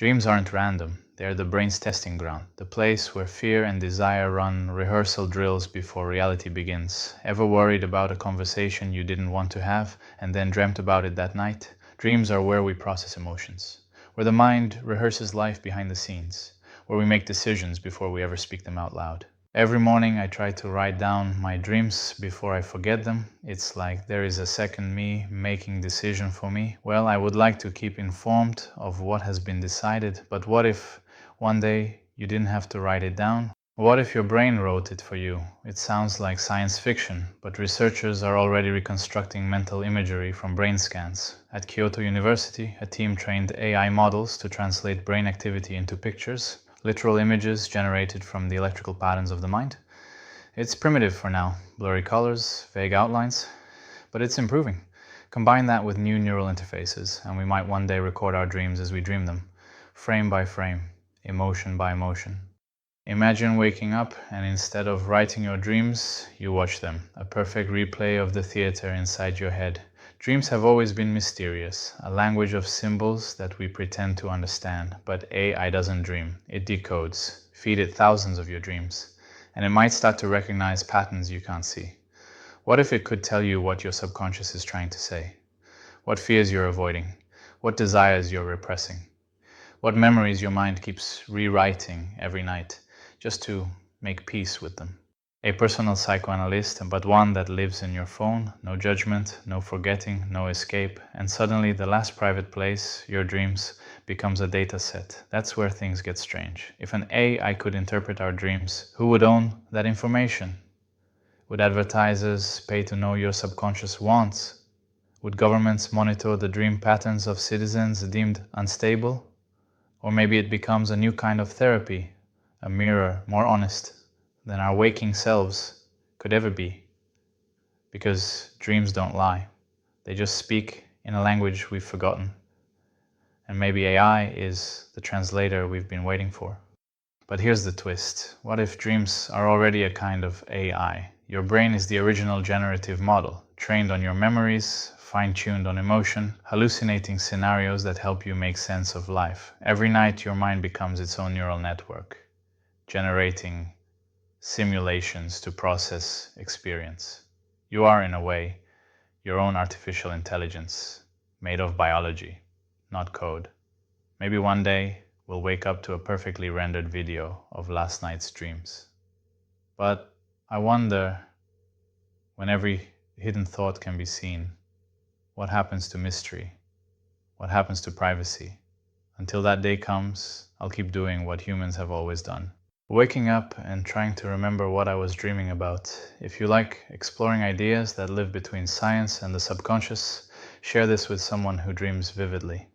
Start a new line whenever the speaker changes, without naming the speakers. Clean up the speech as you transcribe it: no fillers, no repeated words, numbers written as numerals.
Dreams aren't random, they're the brain's testing ground, the place where fear and desire run rehearsal drills before reality begins. Ever worried about a conversation you didn't want to have and then dreamt about it that night? Dreams are where we process emotions, where the mind rehearses life behind the scenes, where we make decisions before we ever speak them out loud. Every morning I try to write down my dreams before I forget them. It's like there is a second me making decision for me. Well, I would like to keep informed of what has been decided, but what if one day you didn't have to write it down? What if your brain wrote it for you? It sounds like science fiction, but researchers are already reconstructing mental imagery from brain scans. At Kyoto University, a team trained AI models to translate brain activity into pictures, literal images generated from the electrical patterns of the mind. It's primitive for now, blurry colors, vague outlines, but it's improving. Combine that with new neural interfaces, and we might one day record our dreams as we dream them, frame by frame, emotion by emotion. Imagine waking up and instead of writing your dreams, you watch them, a perfect replay of the theater inside your head. Dreams have always been mysterious, a language of symbols that we pretend to understand. But AI doesn't dream, it decodes. Feed it thousands of your dreams, and it might start to recognize patterns you can't see. What if it could tell you what your subconscious is trying to say? What fears you're avoiding? What desires you're repressing? What memories your mind keeps rewriting every night, just to make peace with them? A personal psychoanalyst, but one that lives in your phone, no judgment, no forgetting, no escape, and suddenly the last private place, your dreams, becomes a data set. That's where things get strange. If an AI could interpret our dreams, who would own that information? Would advertisers pay to know your subconscious wants? Would governments monitor the dream patterns of citizens deemed unstable? Or maybe it becomes a new kind of therapy, a mirror more honest than our waking selves could ever be. Because dreams don't lie. They just speak in a language we've forgotten. And maybe AI is the translator we've been waiting for. But here's the twist. What if dreams are already a kind of AI? Your brain is the original generative model, trained on your memories, fine-tuned on emotion, hallucinating scenarios that help you make sense of life. Every night your mind becomes its own neural network, generating simulations to process experience. You are, in a way, your own artificial intelligence, made of biology, not code. Maybe one day we'll wake up to a perfectly rendered video of last night's dreams. But I wonder, when every hidden thought can be seen, what happens to mystery? What happens to privacy? Until that day comes, I'll keep doing what humans have always done. Waking up and trying to remember what I was dreaming about. If you like exploring ideas that live between science and the subconscious, share this with someone who dreams vividly.